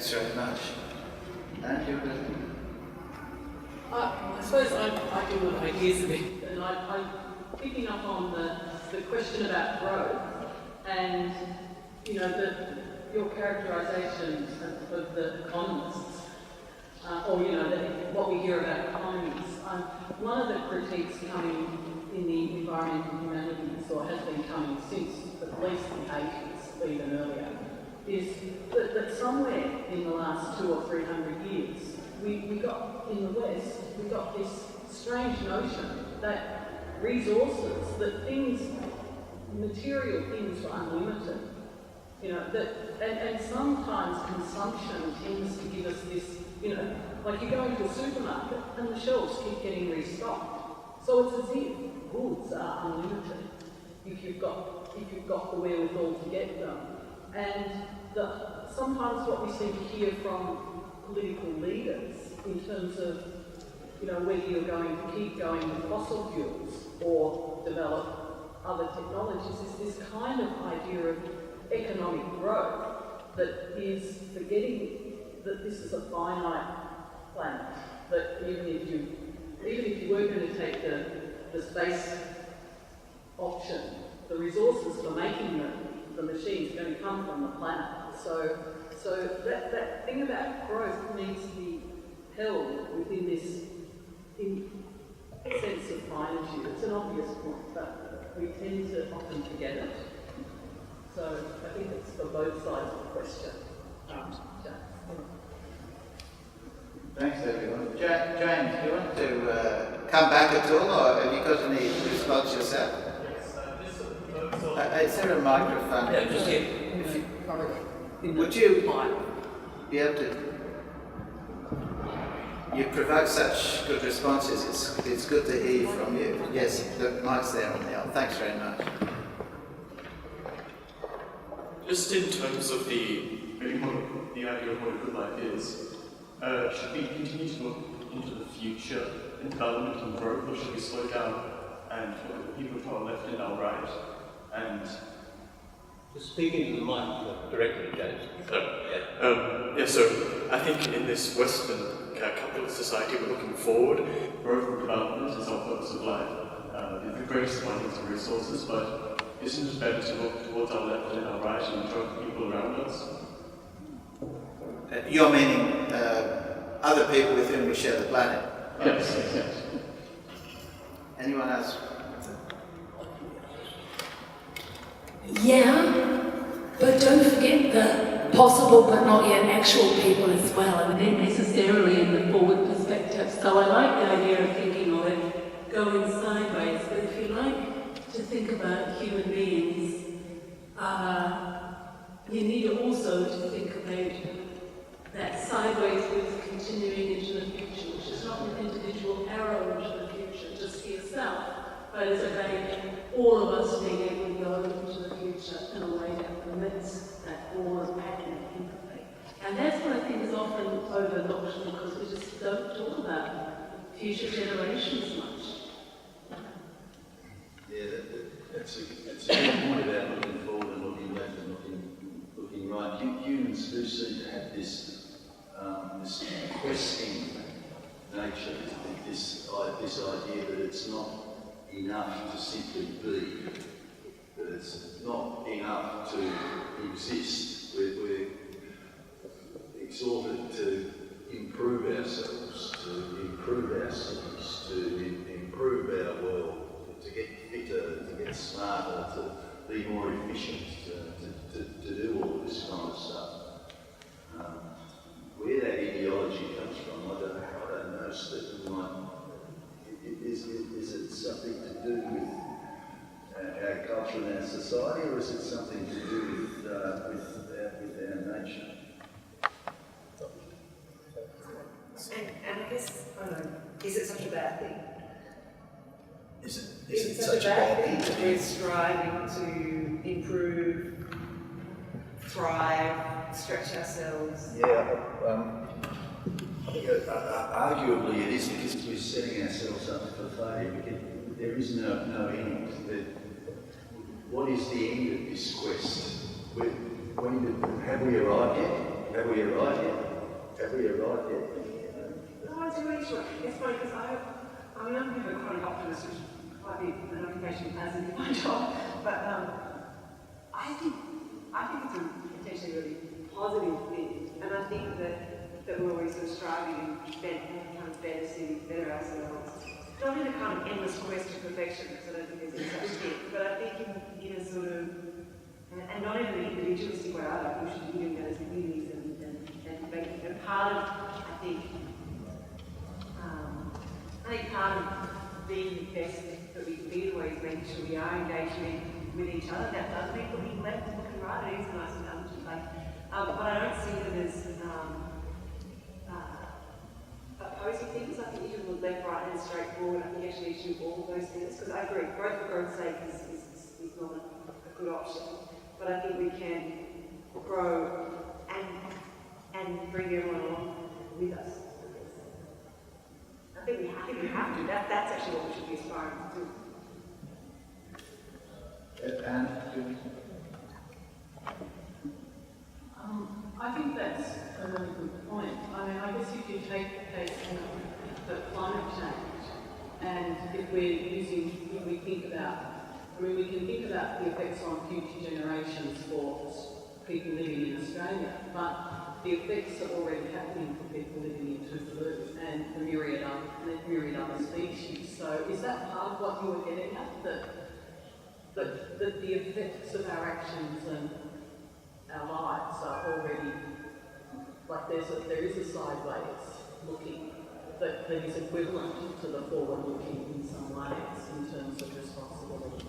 Thanks very much. And you, I suppose I deal with ideas a bit, and I'm picking up on the question about growth and, you know, your characterisation of the economists, or, you know, what we hear about economies. One of the critiques coming in the environmental humanities, or has been coming since at least the 80s, even earlier, is that somewhere in the last 200 or 300 years, we got, in the West, we got this strange notion that resources, that things, material things were unlimited. You know, and sometimes consumption tends to give us this, you know, like you go into a supermarket and the shelves keep getting restocked. So it's as if goods are unlimited if you've got the wherewithal to get them. And sometimes what we seem to hear from political leaders in terms of, you know, whether you're going to keep going with fossil fuels or develop other technologies, is this kind of idea of economic growth that is forgetting that this is a finite planet, that even if you were going to take the space option, the resources for making the machines are going to come from the planet. So that thing about growth needs to be held within this sense of finitude. It's an obvious point, but we tend to often forget it. So I think it's for both sides of the question. Thanks everyone. James, do you want to come back at all, or have you got any response yourself? Is there a microphone? Yeah, just here. Would you be able to? You provoke such good responses. It's good to hear from you. Yes, the mic's there on the aisle. Thanks very much. Just in terms of the idea of what a good life is, should we continue to look into the future and development and growth, or should we slow down and look at the people to our left and our right? And Just speak into the mic directly, James. So I think in this Western capitalist society, we're looking forward. Growth and development is our focus of life. The greatest abundance of resources, but isn't it better to look towards our left and our right and enjoy the people around us? You're meaning other people with whom we share the planet? Yes. Anyone else? Yeah, but don't forget the possible but not yet actual people as well, and they're necessarily in the forward perspective. So I like the idea of thinking of it going sideways, but if you like to think about human beings, you need also to think about that sideways with continuing into the future, which is not an individual arrow into the future, just for yourself, but it's about all of us being able to go into the future in a way that permits that broad pattern of empathy. And that's what I think is often overlooked because we just don't talk about future generations much. Yeah, that's a good point about looking forward and looking left and looking right. Humans do seem to have this questing nature, this idea that it's not enough to simply be, that it's not enough to exist. We're exhorted to improve ourselves, to improve our cities, to improve our world, to get fitter, to get smarter, to be more efficient, to do all this kind of stuff. Where that ideology comes from, I don't know, Stephen. Is it something to do with our culture and our society, or is it something to do with our nature? And I guess, I don't know, is it such a bad thing? Is it such a bad thing that we're striving to improve, thrive, stretch ourselves? Yeah, I think arguably it is because we're setting ourselves up for failure. Because there is no end. What is the end of this quest? Have we arrived yet? Have we arrived yet? it's funny because I'm a bit of a chronic optimist, which might be an occupation as in my job, but I think it's a potentially really positive thing, and I think that we're always sort of striving and kind of better city, better ourselves. Not in a kind of endless quest to perfection, because I don't think there's any such thing, but I think in a sort of, and not in an individualistic way either. We should be doing that as communities and making it part of, I think part of being the best that we can be always making sure we are engaging with each other. That does mean looking left and looking right. It is a nice analogy, but I don't see them as opposing things. I think you can look left, right, and straightforward. I think actually you should do all of those things, because I agree, growth for growth's sake is not a good option. But I think we can grow and bring everyone along with us. I think we have to. That's actually what we should be aspiring to do. And I think that's a really good point. I mean, I guess if you take the case of climate change, and if we think about, we can think about the effects on future generations for people living in Australia, but the effects are already happening for people living in Tuvalu and the myriad other species. So is that part of what you were getting at? That the effects of our actions and our lives are already, like there is a sideways looking that is equivalent to the forward looking in some ways in terms of responsibility.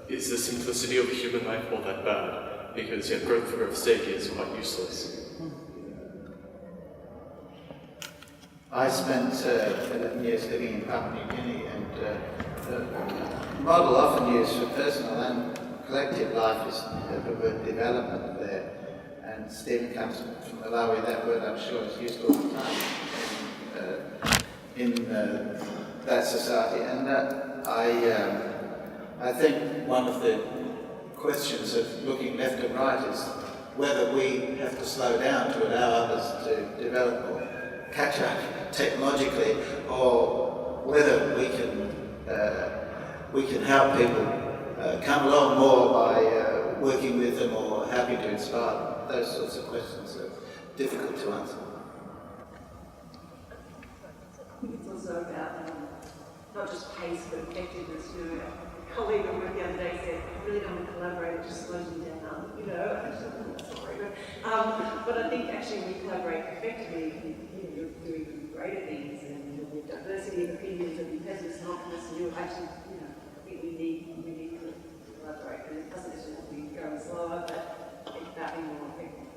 Is the simplicity of human life all that bad? Because growth for growth's sake is quite useless. I spent 11 years living in Papua New Guinea, and the model often used for personal and collective life is the word development there. And Stephen comes from Malawi, that word I'm sure is used all the time in that society. And I think one of the questions of looking left and right is whether we have to slow down to allow others to develop or catch up technologically, or whether we can help people come along more by working with them or helping to inspire them. Those sorts of questions are difficult to answer. I think it's also about not just pace but effectiveness. A colleague at work the other day said, I really don't want to collaborate, it just slows me down. Sorry, but I think actually when we collaborate effectively, you're doing greater things, and with diversity of opinions and pessimist and optimists, and actually, I think we need to collaborate, and it doesn't necessarily have to be going slower, but it's about being more effective.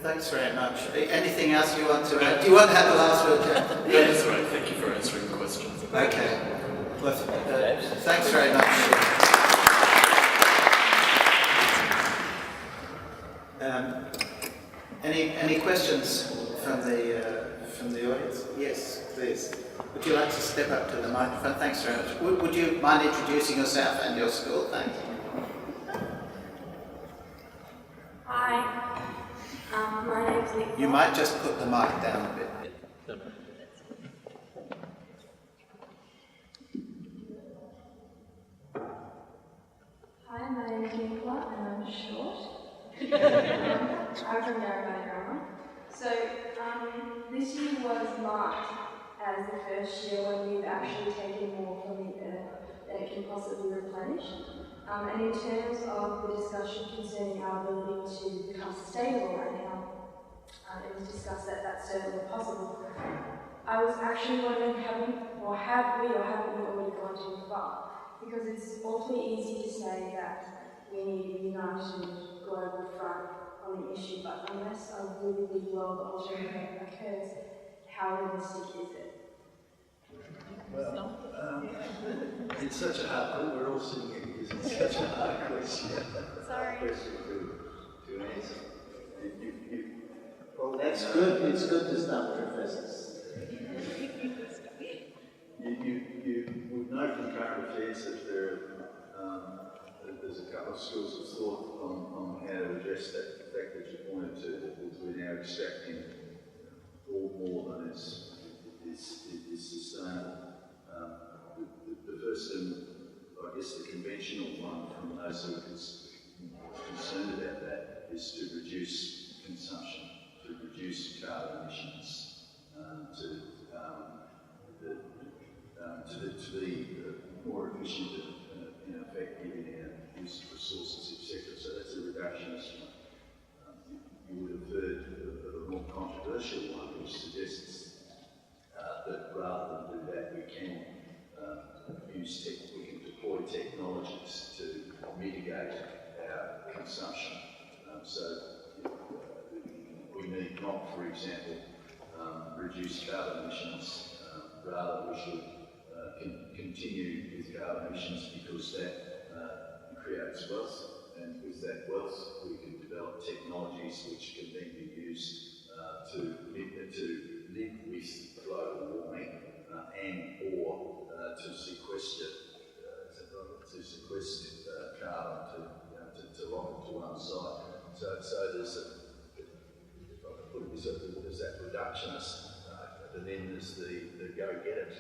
Thanks very much. Anything else you want to add? Do you want to have the last word, Jack? No, that's all right. Thank you for answering the questions. Okay. Well, thanks very much. Any questions from the audience? Yes, please. Would you like to step up to the microphone? Thanks very much. Would you mind introducing yourself and your school? Thanks. Hi, my name's Nick. You might just put the mic down a bit. Hi, my name's Nicola and I'm short. I'm from Narrabri Grammar. So, this year was marked as the first year when we've actually taken more from the earth than it can possibly replenish. And in terms of the discussion concerning our ability to become sustainable right now, it was discussed that that's certainly possible. I was actually wondering, have we already gone too far? Because it's awfully easy to say that we need a united global front on the issue, but unless a really big world altering event occurs, how realistic is it? Well, it's such a hard, we're all sitting here because it's such a hard question. Sorry. Question to answer. That's good. It's good to start professors. You would know from current affairs that there's a couple of schools of thought on how to address that fact that you pointed to between now extracting more than is sustainable. The first and I guess the conventional one from those who are concerned about that is to reduce consumption, to reduce carbon emissions, to be more efficient and effective in our use of resources, etc. So that's a reductionist one. You would have heard of a more controversial one which suggests that rather than do that, we can deploy technologies to mitigate our consumption. So we need not, for example, reduce carbon emissions. Rather, we should continue with carbon emissions because that creates wealth, and with that wealth, we can develop technologies which can then be used to live with global warming and/or to sequester carbon to lock it to one side. So there's that reductionist, and then there's the go get it,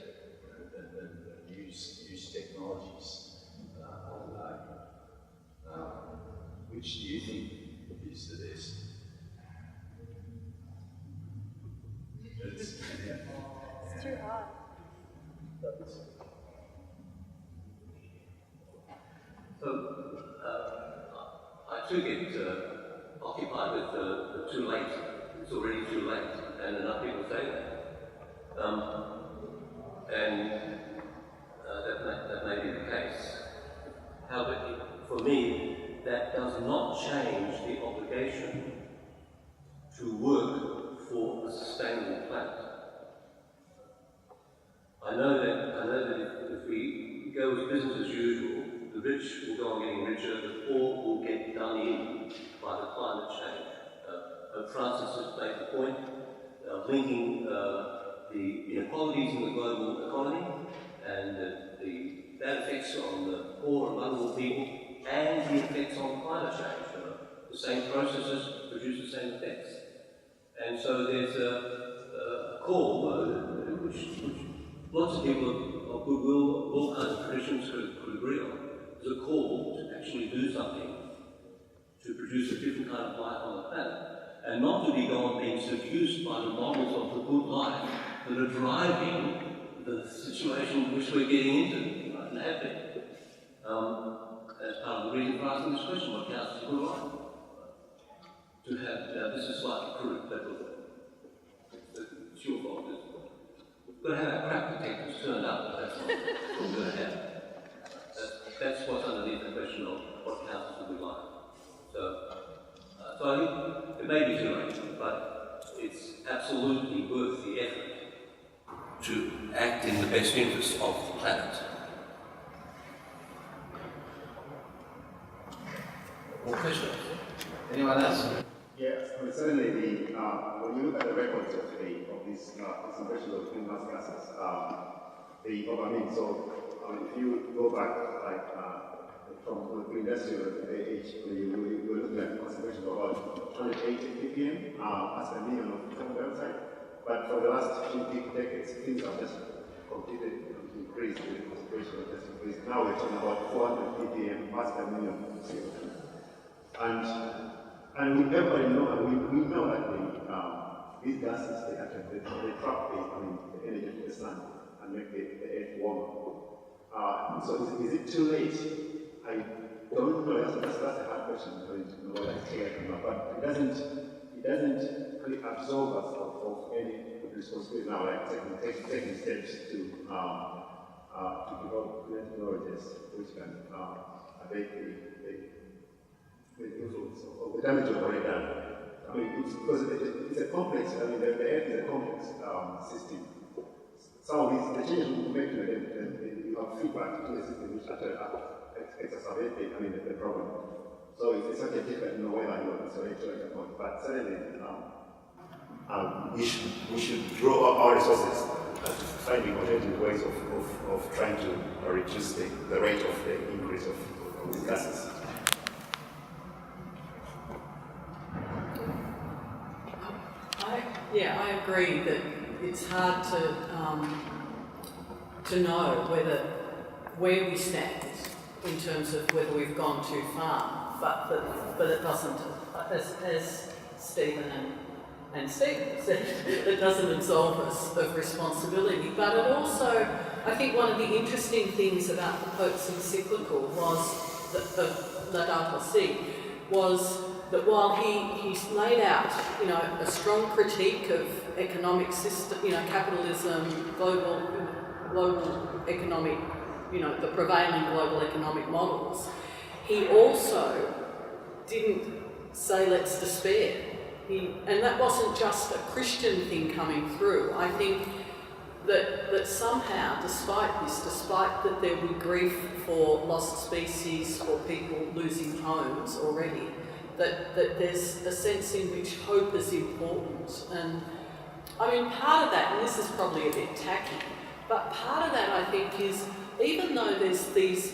and use technologies. Which do you think is the best? It's too hard. So, I too get occupied with the too late. It's already too late, and enough people say that. That may be the case. However, for me, that does not change the obligation to work for a sustainable planet. I know that if we go with business as usual, the rich will go on getting richer, the poor will get done in by the climate change. Francis has made the point of linking the inequalities in the global economy and the bad effects on the poor and vulnerable people and the effects on climate change. The same processes produce the same effects. And so there's a call, which lots of people of goodwill, all kinds of traditions could agree on. There's a call to actually do something to produce a different kind of life on the planet, and not to be being seduced by the models of the good life that are driving the situation which we're getting into, right, and have been. That's part of the reason for asking this question: what counts as good life? To have this is slightly crude, but it's your fault. We've got to have our crap detectors turned up, but that's not what we're going to have. That's what's underneath the question of what counts as a good life. So I think it may be too late, but it's absolutely worth the effort to act in the best interest of the planet. More questions? Anyone else? Yes, I mean, certainly when you look at the records of these concentrations of greenhouse gases, if you go back from the industrial age, you were looking at concentrations of about 280 ppm as per million of carbon dioxide. But for the last few decades, things have just completely increased, the concentration has just increased. Now we're talking about 400 ppm parts per million of CO2. And we everybody know, and we know that these gases, they trap the energy from the sun and make the earth warmer. So is it too late? I don't know. That's a hard question. I don't know whether it's too late or not. But it doesn't really absolve us of any responsibility now, like taking steps to develop new technologies which can abate the influence of the damage already done. I mean, because it's a complex. I mean, the Earth is a complex system. Some of these, the changes we make to it, you have feedback to the system which actually exacerbate the problem. So it's such a different way that you want to the point. But certainly, we should draw our resources and finding alternative ways of trying to reduce the rate of the increase of these gases. Yeah, I agree that it's hard to know where we stand in terms of whether we've gone too far, but it doesn't, as Stephen and Stephen said, it doesn't absolve us of responsibility. But it also, I think one of the interesting things about the Pope's encyclical was the Laudato Si, was that while he laid out, a strong critique of economic system, capitalism, global economic, the prevailing global economic models, he also didn't say let's despair. And that wasn't just a Christian thing coming through. I think that somehow, despite that there be grief for lost species, for people losing homes already, that there's a sense in which hope is important. And I mean, part of that, and this is probably a bit tacky, but part of that I think is, even though there's this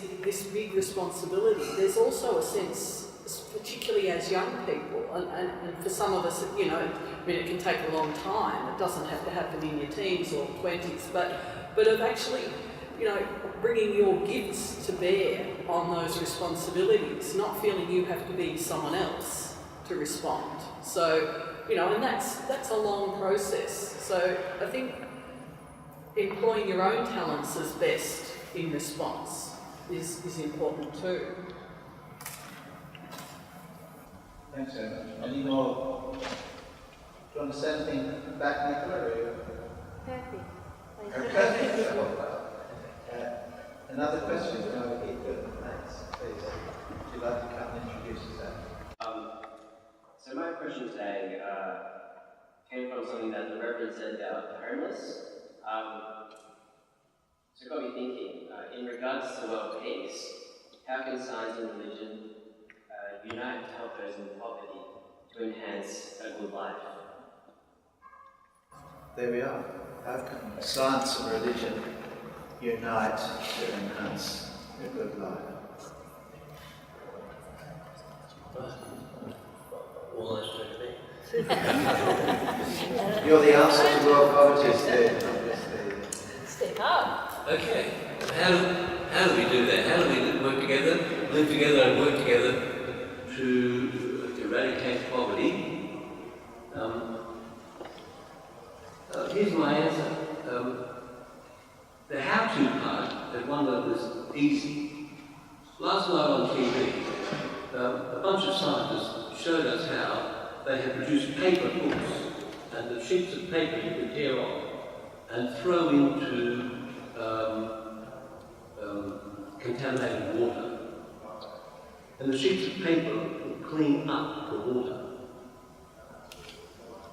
big responsibility, there's also a sense, particularly as young people, and for some of us, it can take a long time. It doesn't have to happen in your teens or 20s, but of actually, bringing your gifts to bear on those responsibilities, not feeling you have to be someone else to respond. So, and that's a long process. So I think employing your own talents as best in response is important too. Thanks very much. Any more? Do you want to say anything back, Nicola? Or you... Perfect. Another question? No, thanks. Please. Would you like to come and introduce yourself? So my question today came from something that the Reverend said about the homeless. So it got me thinking, in regards to world peace, how can science and religion unite to help those in poverty to enhance a good life? There we are. How can science and religion unite to enhance a good life? All those two to me. You're the answer to world poverty, Steve, obviously. Step up. Okay, how do we do that? How do we work together, live together and work together to eradicate poverty? Here's my answer. The how-to part, at one level, is easy. Last night on TV, a bunch of scientists showed us how they had produced paper books, and the sheets of paper you could tear off and throw into contaminated water. And the sheets of paper would clean up the water.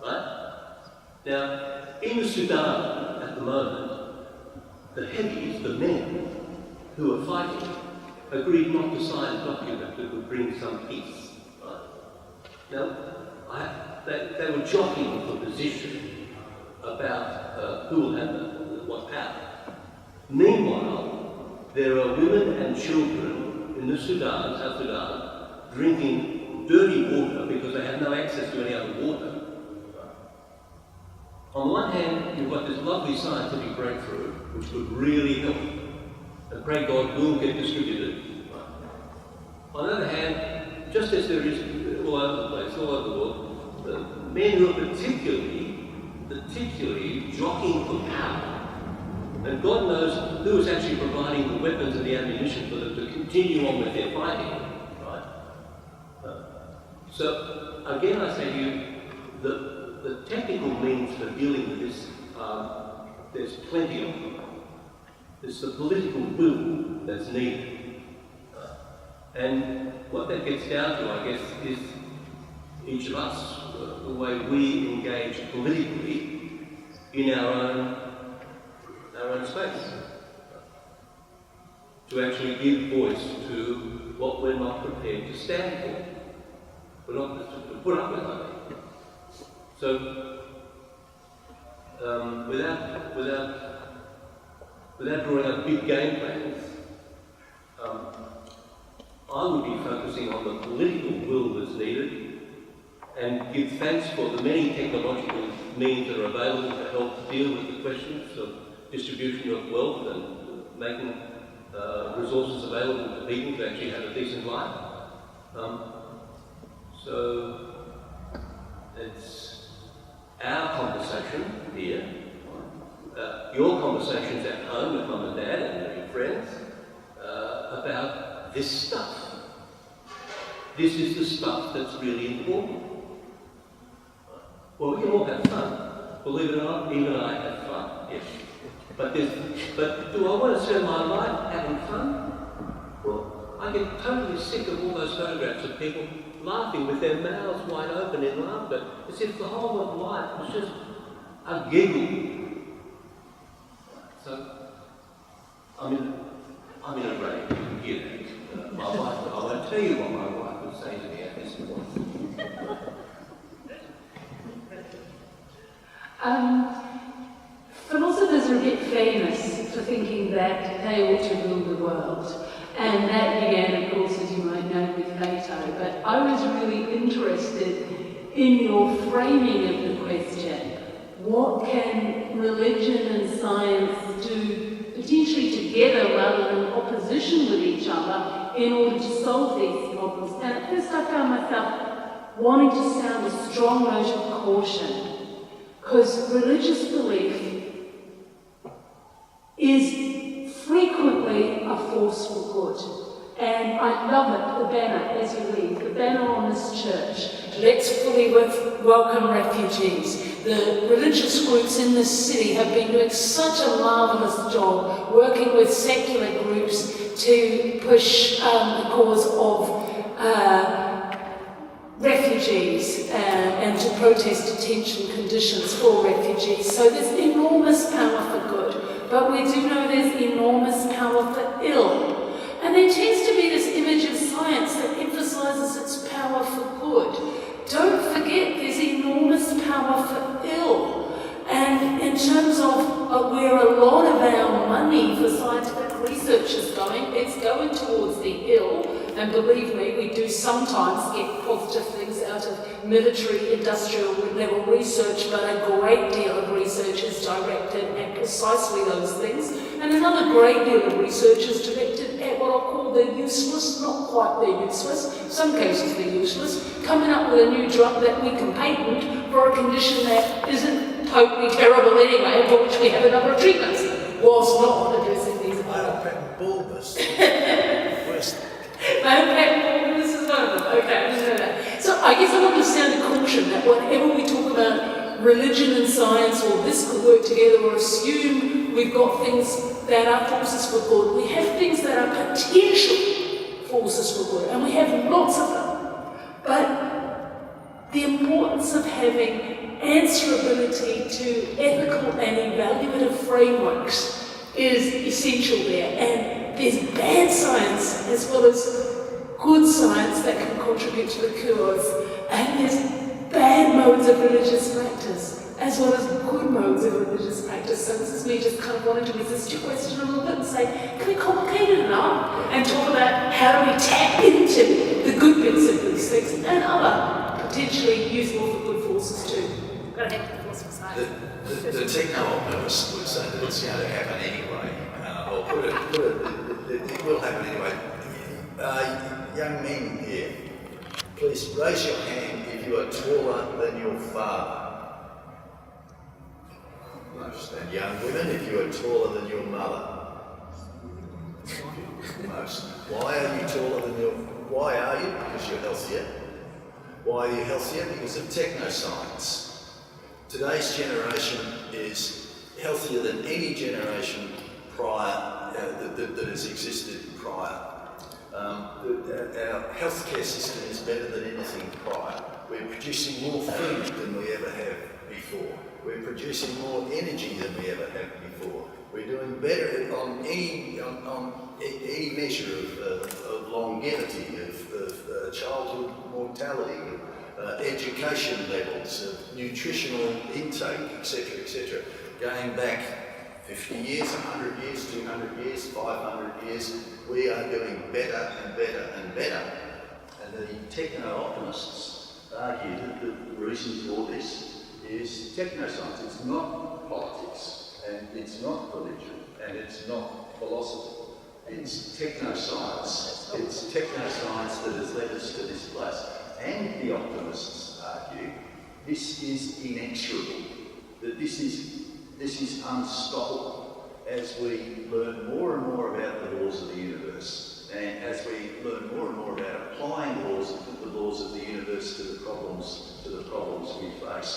Right? Now, in the Sudan at the moment, the heavies, the men who are fighting, agreed not to sign a document that would bring some peace. Right? Now, they were jockeying for position about who will have what power. Meanwhile, there are women and children in the Sudan, South Sudan, drinking dirty water because they have no access to any other water. On the one hand, you've got this lovely scientific breakthrough, which would really help, and pray God will get distributed. On the other hand, just as there is all over the place, all over the world, the men who are particularly jockeying for power, and God knows who is actually providing the weapons and the ammunition for them to continue on with their fighting. Right? So again, I say to you, the technical means for dealing with this, there's plenty of them. It's the political will that's needed. And what that gets down to, I guess, is each of us, the way we engage politically in our own space. To actually give voice to what we're not prepared to stand for. We're not to put up with it. So, without drawing up big game plans, I would be focusing on the political will that's needed and give thanks for the many technological means that are available to help deal with the questions of distribution of wealth and making resources available to people to actually have a decent life. So it's our conversation here, your conversations at home with mum and dad and your friends about this stuff. This is the stuff that's really important. Well, we can all have fun. Believe it or not, even I have fun, yes. But do I want to spend my life having fun? Well, I get totally sick of all those photographs of people laughing with their mouths wide open in laughter, as if the whole of life was just a giggle. So, I'm in a rage, you can hear that. My wife, I won't tell you what my wife would say to me at this point. Philosophers are a bit famous for thinking that they ought to rule the world. And that began, of course, as you might know, with Plato. But I was really interested in your framing of the question. What can religion and science do, potentially together rather than opposition with each other, in order to solve these problems? And at first I found myself wanting to sound a strong note of caution, because religious belief is frequently a force for good. And I love it, the banner as you leave, the banner on this church. Let's fully welcome refugees. The religious groups in this city have been doing such a marvellous job working with secular groups to push the cause of refugees and to protest detention conditions for refugees. So there's enormous power for good, but we do know there's enormous power for ill. And there tends to be this image of science that emphasises its power for good. Don't forget there's enormous power for ill. And in terms of where a lot of our money for scientific research is going, it's going towards the ill. And believe me, we do sometimes get positive things out of military, industrial level research, but a great deal of research is directed at precisely those things. And another great deal of research is directed at what I'll call the useless, not quite the useless, in some cases they're useless, coming up with a new drug that we can patent for a condition that isn't totally terrible anyway, for which we have a number of treatments, whilst not addressing these. I don't patent bulbous. Worst. This is one of them. Okay, I didn't know that. So I guess I want to sound a caution that whenever we talk about religion and science, or this could work together, or assume we've got things that are forces for good, we have things that are potential forces for good, and we have lots of them. But the importance of having answerability to ethical and evaluative frameworks is essential there. And there's bad science as well as good science that can contribute to the cures. And there's bad modes of religious practice as well as good modes of religious practice. So this is me just kind of wanting to resist your question a little bit and say, can we complicate it enough and talk about how do we tap into the good bits of these things and other potentially useful for good forces too. Got to have the force for science. The techno-optimist would say that it's going to happen anyway. Or it will happen anyway. Young men here, please raise your hand if you are taller than your father. Most. And young women, if you are taller than your mother. Most. Why are you taller than your... Why are you? Because you're healthier. Why are you healthier? Because of technoscience. Today's generation is healthier than any generation prior that has existed prior. Our healthcare system is better than anything prior. We're producing more food than we ever have before. We're producing more energy than we ever have before. We're doing better on any measure of longevity, of childhood mortality, of education levels, of nutritional intake, etc., going back 50 years, 100 years, 200 years, 500 years, we are doing better and better and better. And the techno-optimists argue that the reason for this is technoscience. It's not politics, and it's not religion, and it's not philosophy. It's technoscience. It's technoscience that has led us to this place. And the optimists argue this is inexorable, that this is unstoppable as we learn more and more about the laws of the universe, and as we learn more and more about applying the laws of the universe to the problems we face.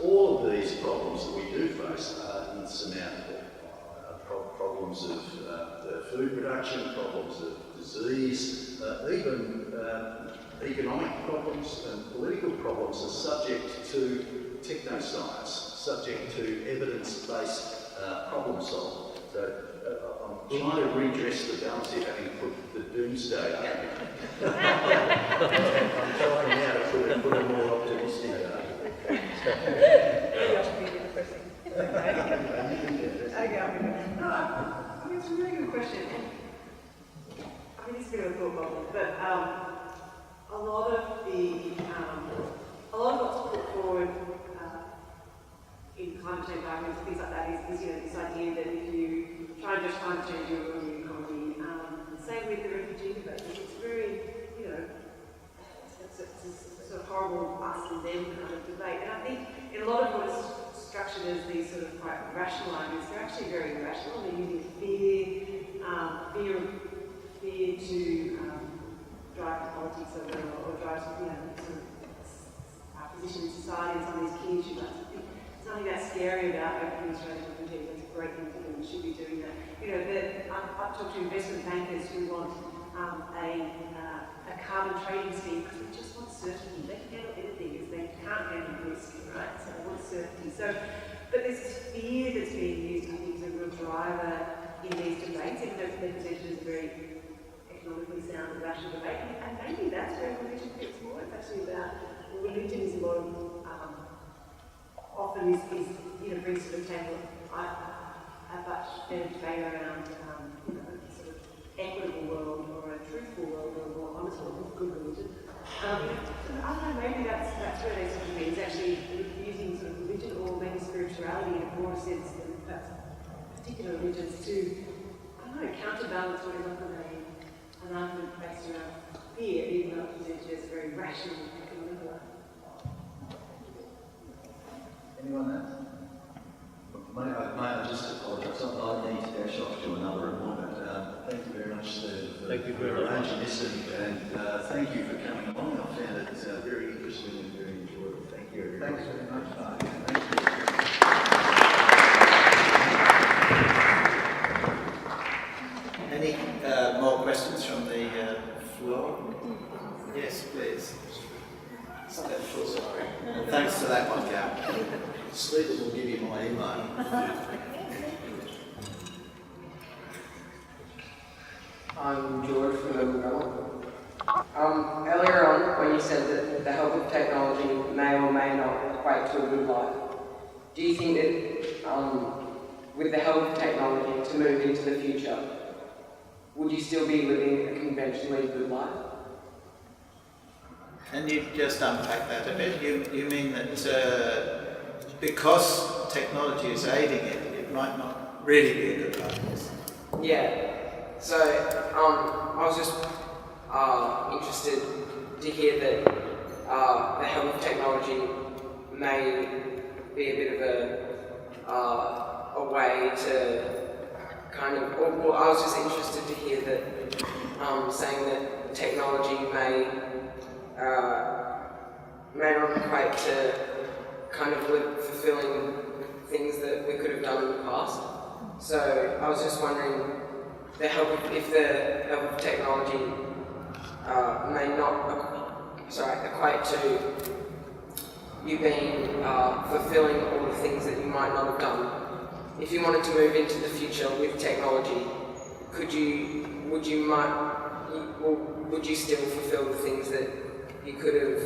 All of these problems that we do face are insurmountable. Problems of food production, problems of disease, even economic problems and political problems are subject to technoscience, subject to evidence-based problem solving. So I'm trying to redress the balance here, having put the doomsday argument. I'm trying now to put a more optimistic argument. I mean, it's a really good question. I mean, it's a bit of a thought bubble, but a lot of what's put forward in climate change arguments and things like that is this idea that if you try and just climate change, you'll ruin the economy. Same with the refugee debate. It's very, it's a sort of horrible us and them kind of debate. And I think in a lot of what is structured as these sort of quite rational arguments, they're actually very irrational. They're using fear to drive politics or drive sort of our position in society and some of these key issues. I think there's nothing that scary about opening Australia to refugee. That's a great thing to do. We should be doing that. I've talked to investment bankers who want a carbon trading scheme because they just want certainty. They can handle anything because they can't handle risk, right? So they want certainty. But there's this fear that's being used, I think, is a real driver in these debates, even though they're presented as a very economically sound and rational debate. And maybe that's where religion fits more. It's actually about religion is a lot of often brings to the table a much better debate around sort of equitable world or a truthful world or a more honest world with good religion. I don't know, maybe that's where they sort of means actually using sort of religion or maybe spirituality in a broader sense than perhaps particular religions to, I don't know, counterbalance what is often an argument based around fear, even though it's presented as a very rational economic one. Anyone else? May I just apologise? I need to dash off to another appointment. Thank you very much, Steve, for arranging this, and thank you for coming along. I found it very interesting and very enjoyable. Thank you, everybody. Thanks very much. Thank you. Any more questions from the floor? Yes, please. Step forward. And thanks for that one, Gav. Stephen will give you my email. I'm George from Melbourne. Earlier on, when you said that the help of technology may or may not equate to a good life, do you think that with the help of technology to move into the future, would you still be living a conventionally good life? Can you just unpack that a bit? You mean that because technology is aiding it, it might not really be a good life? Yeah. So I was just interested to hear that the help of technology may be a bit of a way to kind of. Well, I was just interested to hear that saying that technology may not equate to kind of fulfilling things that we could have done in the past. So I was just wondering if the help of technology may not equate to you being fulfilling all the things that you might not have done. If you wanted to move into the future with technology, would you still fulfill the things that you could have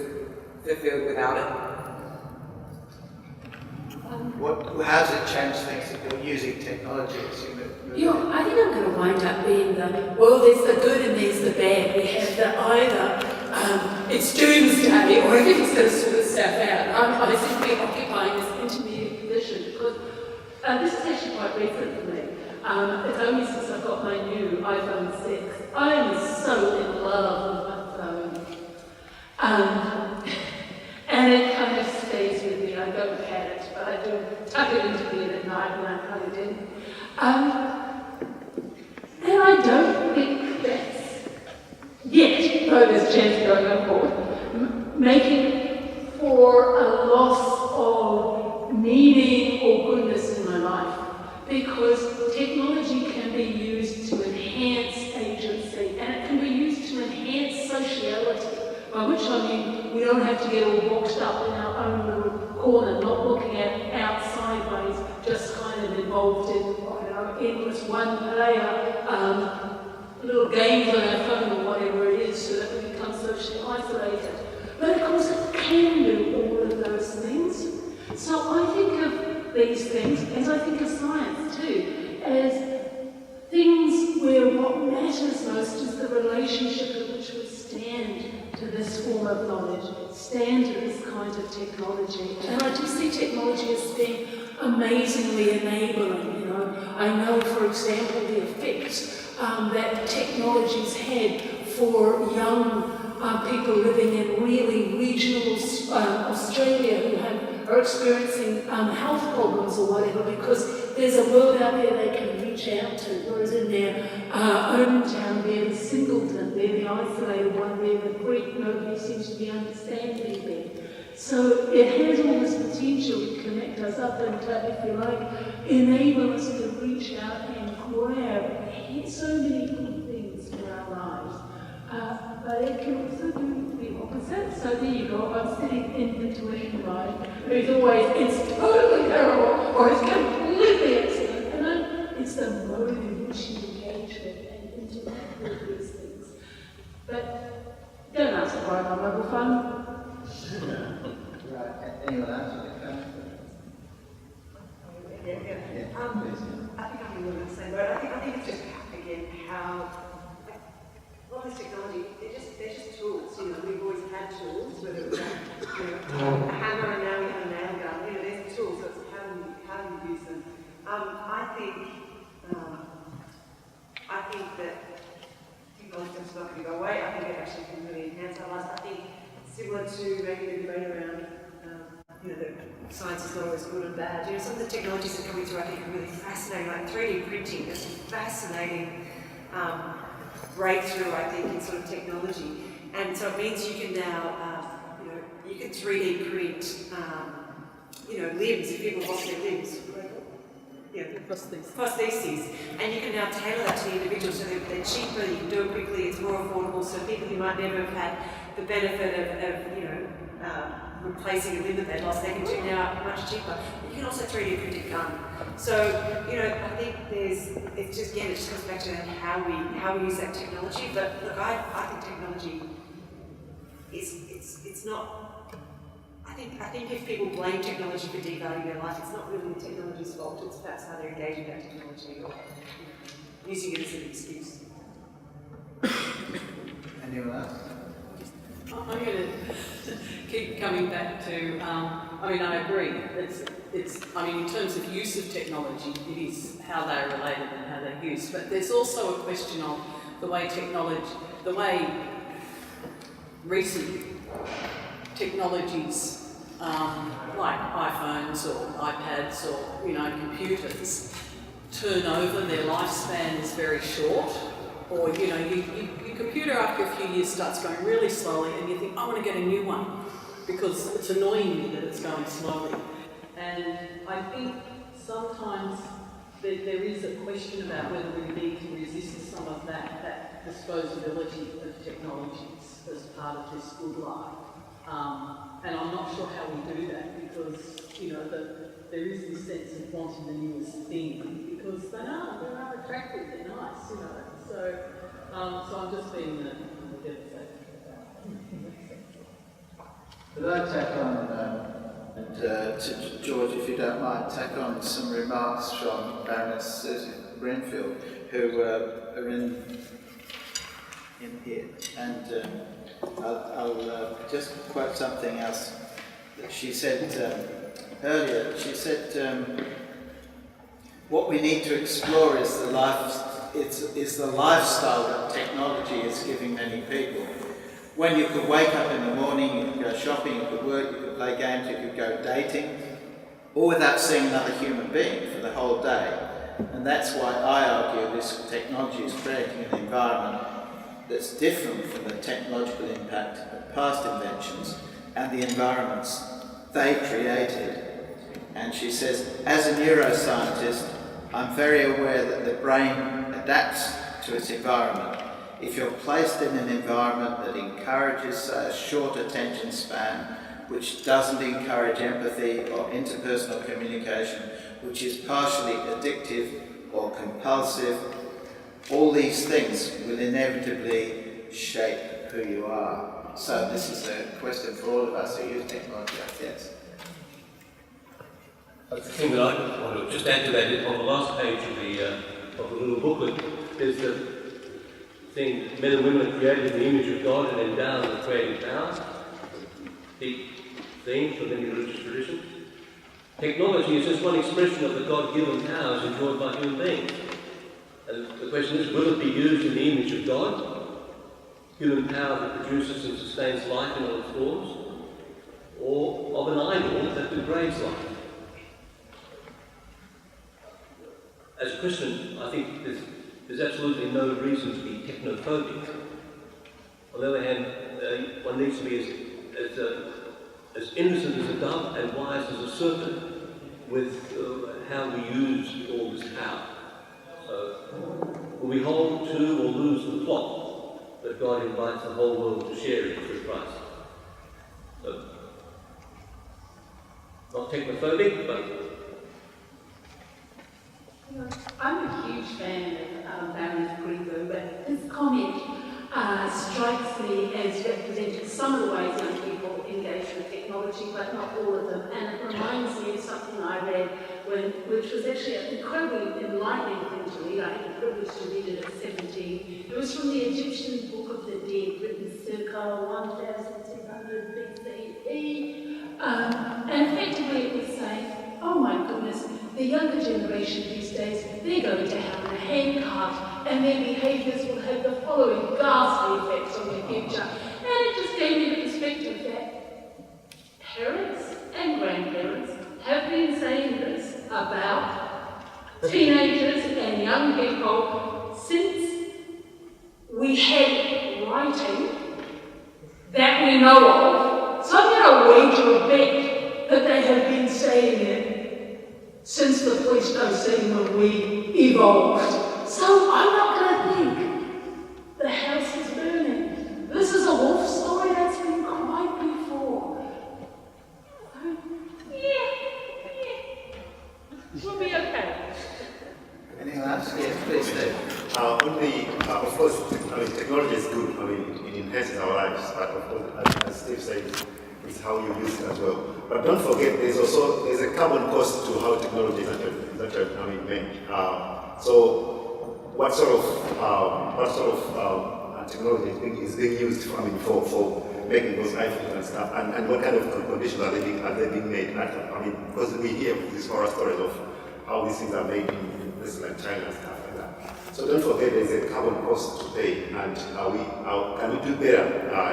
fulfilled without it? How does it change things if you're using technology? I think I'm going to wind up being there's the good and there's the bad. We have the either it's doomsday or everything's going to sort itself out. I seem to be occupying this intermediate position because this is actually quite recent for me. It's only since I got my new iPhone 6. I am so in love with my phone. And it kind of stays with me. I don't pat it, but I do tuck it into bed at night when I plug it in. And I don't think that's yet, though there's a chance going on board, making for a loss of meaning or goodness in my life. Because technology can be used to enhance agency and it can be used to enhance sociality, by which I mean we don't have to get all boxed up in our own little corner, not looking out sideways, just kind of involved in endless one-player little games on our phone or whatever it is so that we become socially isolated. But of course it can do all of those things. So I think of these things, as I think of science too, as things where what matters most is the relationship in which we stand to this form of knowledge, stand to this kind of technology. And I do see technology as being amazingly enabling, you know. I know, for example, the effect that technology's had for young people living in really regional Australia who are experiencing health problems or whatever, because there's a world out there they can reach out to, whereas in their own town, they're the singleton, they're the isolated one, they're the Greek, nobody seems to be understanding them. So it has all this potential to connect us up and to, if you like, enable us to reach out and grab so many good things for our lives. But it can also do the opposite. So there you go, I'm sitting in between, right? Who's always, it's totally terrible, or it's completely excellent. And it's the mode in which you engage with and interact with these things. But don't ask to borrow my mobile phone. Right, anyone else? Yeah. I think I'm a little bit the same, but I think it's just, again, how a lot of this technology, they're just tools. You know, we've always had tools, whether it's a hammer and now we have a nail gun. You know, there's tools, so it's how do you use them. I think that technology is not going to go away. I think it actually can really enhance our lives. I think similar to maybe the debate around that science is not always good and bad. You know, some of the technologies that are coming through I think are really fascinating, like 3D printing. It's a fascinating breakthrough, I think, in sort of technology. And so it means you can now, you can 3D print, limbs, if people lost their limbs. Yeah, prostheses. And you can now tailor that to the individual so they're cheaper, you can do it quickly, it's more affordable, so people who might never have had the benefit of replacing a limb that they lost, they can do now much cheaper. You can also 3D print a gun. So, I think it just comes back to how we use that technology. But look, I think technology it's not. I think if people blame technology for devaluing their life, it's not really the technology's fault. It's perhaps how they're engaging that technology or using it as an excuse. Anyone else? I'm going to keep coming back to, I agree. In terms of use of technology, it is how they're related and how they're used. But there's also a question of the way recent technologies, like iPhones or iPads or, computers, turn over, their lifespan is very short. Or, your computer after a few years starts going really slowly and you think, I want to get a new one because it's annoying me that it's going slowly. And I think sometimes there is a question about whether we need to resist some of that disposability of technologies as part of this good life. And I'm not sure how we do that because, there is this sense of wanting the newest thing because they are attractive, they're nice, So I'm just being the devastated about it. Could I tack on, to George, if you don't mind, tack on some remarks from Baroness Susan Greenfield, who are in in here. And I'll just quote something else that she said earlier. She said, what we need to explore is the lifestyle that technology is giving many people. When you could wake up in the morning, you could go shopping, you could work, you could play games, you could go dating, all without seeing another human being for the whole day. And that's why I argue this technology is creating an environment that's different from the technological impact of past inventions and the environments they created. And she says, as a neuroscientist, I'm very aware that the brain adapts to its environment. If you're placed in an environment that encourages a short attention span, which doesn't encourage empathy or interpersonal communication, which is partially addictive or compulsive, all these things will inevitably shape who you are. So this is a question for all of us who use technology, I guess. The thing that I want to just add to that is on the last page of the little booklet, there's the thing that men and women are created in the image of God and endowed with creative power. Deep theme for many religious traditions. Technology is just one expression of the God-given powers enjoyed by human beings. And the question is, will it be used in the image of God, human power that produces and sustains life in all its forms, or of an idol that degrades life? As a Christian, I think there's absolutely no reason to be technophobic. On the other hand, one needs to be as innocent as a dove and wise as a serpent with how we use all this power. So, will we hold to or lose the plot that God invites the whole world to share in through Christ? So, not technophobic, but I'm a huge fan of Baroness Greenberg, but this comment strikes me as representing some of the ways young people engage with technology, but not all of them. And it reminds me of something I read, which was actually an incredibly enlightening thing to read. I had the privilege to read it at 17. It was from the Egyptian Book of the Dead, written circa 1600 BCE. And effectively it was saying, oh my goodness, the younger generation these days, they're going to have a handcart and their behaviours will have the following ghastly effects on their future. And it just gave me the perspective that parents and grandparents have been saying this about teenagers and young people since we had writing that we know of. So I'm going to wager a bet that they have been saying it since the Pleistocene when we evolved. So I'm not going to think the house is burning. This is a wolf story that's been cried before. We'll be okay. Anyone else? Yes, please do. Of course, technology is good. It enhances our lives, but of course, as Steve said, it's how you use it as well. But don't forget, there's a carbon cost to how technology is actually made. So, what sort of technology is being used for making those iPhones and stuff, and what kind of conditions are they being made? Because we hear these horror stories of how these things are made in places like China and stuff like that. So don't forget, there's a carbon cost to pay, and can we do better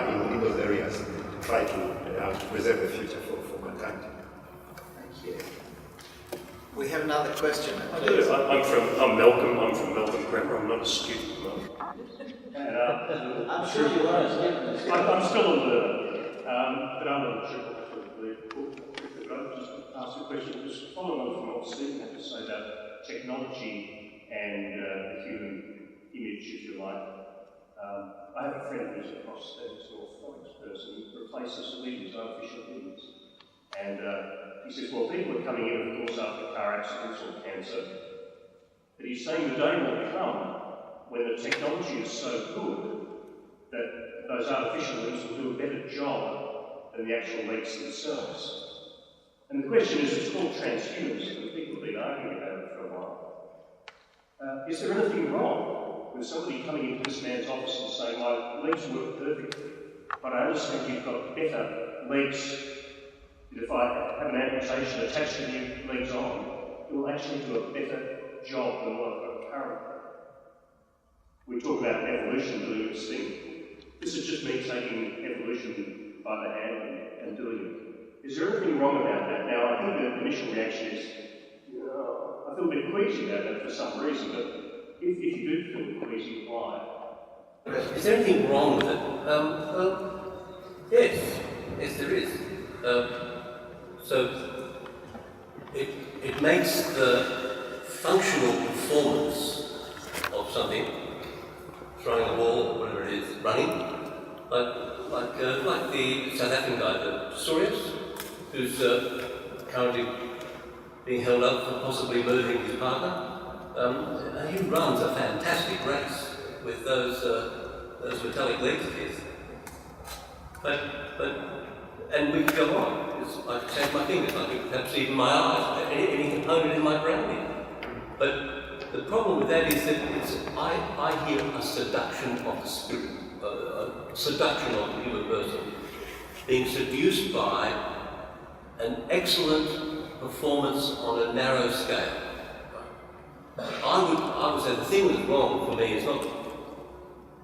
in those areas to try to preserve the future for mankind? Thank you. We have another question. I do. I'm Malcolm. I'm from Melbourne Grammar. I'm not a student. And, I'm sure you are a student. I'm still a learner, but I'm not sure what the book. But I'll just ask a question, just following on from what Stephen had to say about technology and the human image, if you like. I have a friend who's a prosthetics orthotics person who replaces limbs, artificial limbs. And he says, well, people are coming in, of course, after car accidents or cancer. But he's saying the day will come when the technology is so good that those artificial limbs will do a better job than the actual legs themselves. And the question is, it's called transhumanism, and people have been arguing about it for a while. Is there anything wrong with somebody coming into this man's office and saying, my legs work perfectly, but I understand you've got better legs. If I have an amputation attached to the legs on, it will actually do a better job than what I've got currently. We talk about evolution doing its thing. This is just me taking evolution by the hand and doing it. Is there anything wrong about that? Now, I think the initial reaction is, I feel a bit queasy about that for some reason, but if you do feel queasy, why? Is there anything wrong with it? Yes, there is. So it makes the functional performance of something, throwing a ball or whatever it is, running, like the South African guy, the Pistorius, who's currently being held up for possibly murdering his partner. And he runs a fantastic race with those metallic legs of his. And we could go on. I could change my fingers, I could perhaps even my eyes, any component in my brain. But the problem with that is that I hear a seduction of the spirit, a seduction of the human person, being seduced by an excellent performance on a narrow scale. I would say the thing that's wrong for me is not,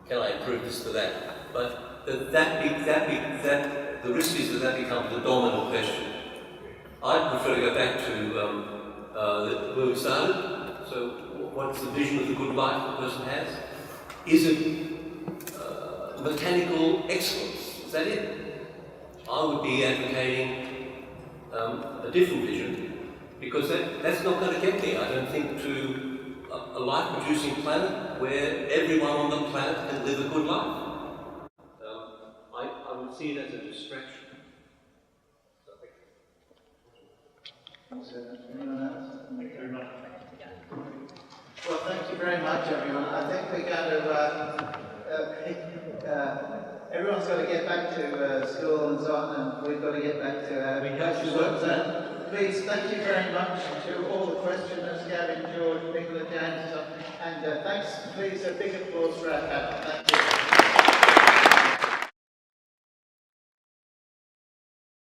can I improve this to that, but the risk is that becomes the dominant question. I'd prefer to go back to where we started. So, what's the vision of the good life a person has? Is it mechanical excellence? Is that it? I would be advocating a different vision, because that's not going to get me, I don't think, to a life-producing planet where everyone on the planet can live a good life. I would see it as a distraction. Anyone else? Thank you very much. Well, thank you very much, everyone. I think we're going to, everyone's got to get back to school and so on, and we've got to get back to our work zone. Please, thank you very much to all the questioners, Gavin, George, Nicola, James, and thanks, please, a big applause for our panel. Thank you.